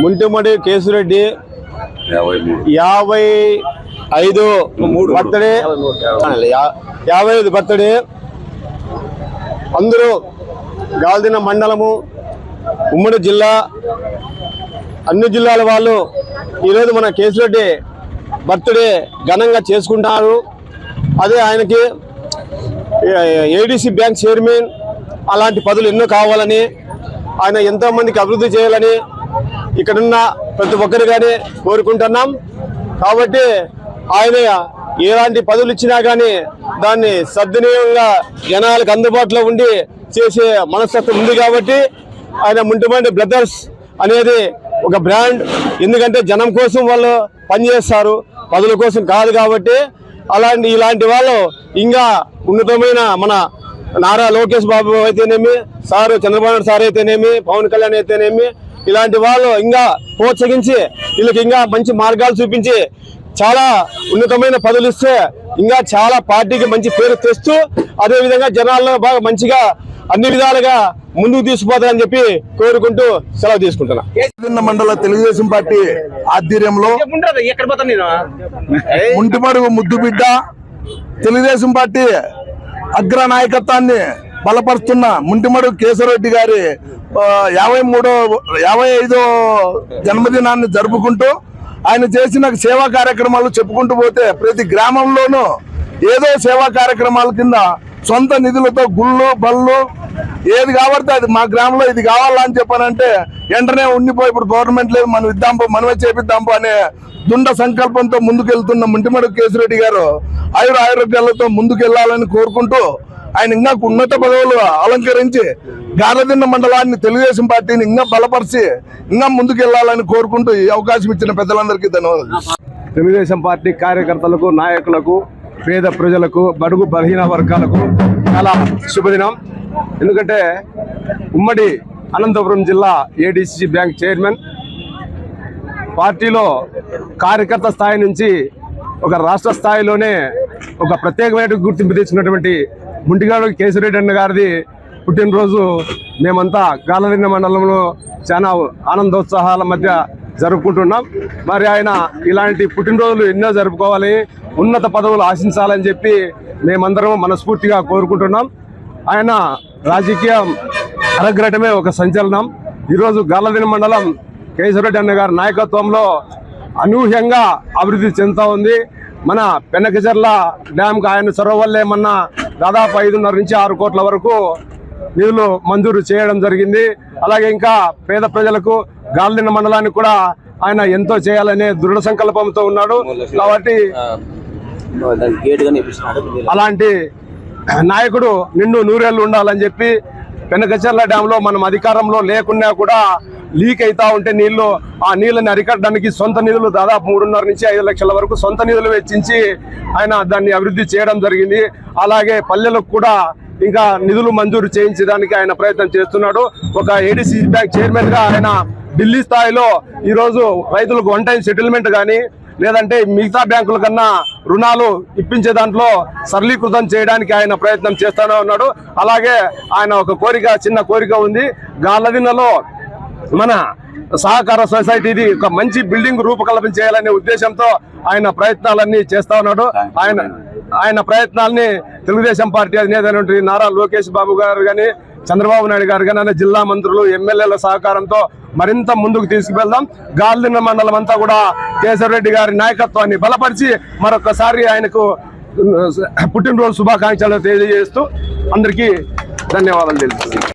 ముంటిమడి Kesireddy 55 birthday 55 birthday అందరూ గాల్దిన మండలము ఉమ్మడి జిల్లా అన్ని జిల్లాల వాళ్ళు ఈరోజు మన కేశిరెడ్డి బర్త్డే ఘనంగా చేసుకుంటున్నారు. అదే ఆయనకి ఏడీసీ బ్యాంక్ చైర్మన్ అలాంటి పదవులు ఎన్నో కావాలని, ఆయన ఎంతోమందికి అభివృద్ధి చేయాలని ఇక్కడున్న ప్రతి ఒక్కరిగానే కోరుకుంటున్నాం. కాబట్టి ఆయన ఎలాంటి పదవులు ఇచ్చినా కానీ దాన్ని సద్వినియోగంగా జనాలకు అందుబాటులో ఉండి చేసే మనస్తత్వం ఉంది. కాబట్టి ఆయన ముంటిమండి బ్రదర్స్ అనేది ఒక బ్రాండ్. ఎందుకంటే జనం కోసం వాళ్ళు పనిచేస్తారు, పదవుల కోసం కాదు. కాబట్టి ఇలాంటి వాళ్ళు ఇంకా ఉన్నతమైన మన నారా లోకేష్ బాబు అయితేనేమి, సారు చంద్రబాబు నాయుడు సార్ అయితేనేమి, పవన్ కళ్యాణ్ అయితేనేమి, ఇలాంటి వాళ్ళు ఇంకా ప్రోత్సహించి వీళ్ళకి ఇంకా మంచి మార్గాలు చూపించి చాలా ఉన్నతమైన పదవులు ఇస్తే ఇంకా చాలా పార్టీకి మంచి పేరు తెస్తూ అదేవిధంగా జనాల్లో బాగా మంచిగా అన్ని విధాలుగా ముందుకు తీసుకుపోతారని చెప్పి కోరుకుంటూ సెలవు తీసుకుంటున్నా. మండల తెలుగుదేశం పార్టీ ఆధ్వర్యంలో ముంటిమడుగు ముద్దుబిడ్డ తెలుగుదేశం పార్టీ అగ్ర నాయకత్వాన్ని బలపరుస్తున్న ముంటిమడుగు కేశిరెడ్డి గారి 55వ జన్మదినాన్ని జరుపుకుంటూ ఆయన చేసిన సేవా కార్యక్రమాలు చెప్పుకుంటూ పోతే ప్రతి గ్రామంలోనూ ఏదో సేవా కార్యక్రమాల కింద సొంత నిధులతో గుళ్ళు బళ్ళు ఏది కాబట్టి అది మా గ్రామంలో ఇది కావాలా అని చెప్పానంటే వెంటనే ఉండిపోయి ఇప్పుడు గవర్నమెంట్ లేదు మనం ఇద్దాంపో మనమే చేపిద్దాంపో అనే దుండ సంకల్పంతో ముందుకెళ్తున్న ముంటిమడుగు కేశిరెడ్డి గారు ఆరోగ్యాలతో ముందుకెళ్లాలని కోరుకుంటూ ఆయన ఇంకా ఉన్నత పదవులు అలంకరించి గార్లదిన్న మండలాన్ని తెలుగుదేశం పార్టీని ఇంకా బలపరిచి ఇంకా ముందుకెళ్లాలని కోరుకుంటూ ఈ అవకాశం ఇచ్చిన పెద్దలందరికీ ధన్యవాదాలు. తెలుగుదేశం పార్టీ కార్యకర్తలకు, నాయకులకు, పేద ప్రజలకు, బడుగు బలహీన వర్గాలకు చాలా శుభదినం. ఎందుకంటే ఉమ్మడి అనంతపురం జిల్లా ఏడీసీ బ్యాంక్ చైర్మన్, పార్టీలో కార్యకర్త స్థాయి నుంచి ఒక రాష్ట్ర స్థాయిలోనే ఒక ప్రత్యేకమైన గుర్తింపు తెచ్చినటువంటి ముంటిమడుగు కేశిరెడ్డి అన్న గారిది పుట్టినరోజు మేమంతా గార్లదిన్న మండలంలో చాలా ఆనందోత్సాహాల మధ్య జరుపుకుంటున్నాం. మరి ఆయన ఇలాంటి పుట్టినరోజులు ఎన్నో జరుపుకోవాలి, ఉన్నత పదవులు ఆశించాలని చెప్పి మేమందరం మనస్ఫూర్తిగా కోరుకుంటున్నాం. ఆయన రాజకీయం అరగటమే ఒక సంచలనం. ఈరోజు గార్లదిన్న మండలం కేశిరెడ్డి అన్న గారి నాయకత్వంలో అనూహ్యంగా అభివృద్ధి చెందుతూ ఉంది. మన పెనకచెర్ల డ్యామ్కి ఆయన చొరవ వల్లే మొన్న దాదాపు 5.5 నుంచి 6 కోట్ల వరకు నిధులు మంజూరు చేయడం జరిగింది. అలాగే ఇంకా పేద ప్రజలకు గార్లదిన్న మండలానికి కూడా ఆయన ఎంతో చేయాలనే దృఢ సంకల్పంతో ఉన్నాడు. కాబట్టి అలాంటి నాయకుడు నిండు నూరేళ్లు ఉండాలని చెప్పి పెనకచెర్ల డ్యాంలో మనం అధికారంలో లేకున్నా కూడా లీక్ అవుతా ఉంటే ఆ నీళ్ళని అరికట్టడానికి సొంత నిధులు దాదాపు 3.5 నుంచి 5 లక్షల వరకు సొంత నిధులు వెచ్చించి ఆయన దాన్ని అభివృద్ధి చేయడం జరిగింది. అలాగే పల్లెలకు కూడా ఇంకా నిధులు మంజూరు చేయించడానికి ఆయన ప్రయత్నం చేస్తున్నాడు. ఒక ఏడీసీ బ్యాంక్ చైర్మన్ గా ఆయన ఢిల్లీ స్థాయిలో ఈరోజు రైతులకు వన్ టైం సెటిల్మెంట్ కానీ లేదంటే మిగతా బ్యాంకుల కన్నా రుణాలు ఇప్పించే దాంట్లో సరళీకృతం చేయడానికి ఆయన ప్రయత్నం చేస్తూనే ఉన్నాడు. అలాగే ఆయన ఒక చిన్న కోరిక ఉంది. గార్లదిన్నలో మన సహకార సొసైటీది ఒక మంచి బిల్డింగ్ రూపకల్పన చేయాలనే ఉద్దేశంతో ఆయన ప్రయత్నాలన్నీ చేస్తా ఉన్నాడు. ఆయన ప్రయత్నాల్ని తెలుగుదేశం పార్టీ అధినేత నారా లోకేష్ బాబు గారు కానీ, చంద్రబాబు నాయుడు గారు కానీ, జిల్లా మంత్రులు, ఎమ్మెల్యేల సహకారంతో మరింత ముందుకు తీసుకువెళ్దాం. గార్లదిన్న మండలం అంతా కూడా కేశిరెడ్డి గారి నాయకత్వాన్ని బలపరిచి మరొకసారి ఆయనకు పుట్టినరోజు శుభాకాంక్షలు తెలియజేస్తూ అందరికీ ధన్యవాదాలు తెలుపుతున్నాను.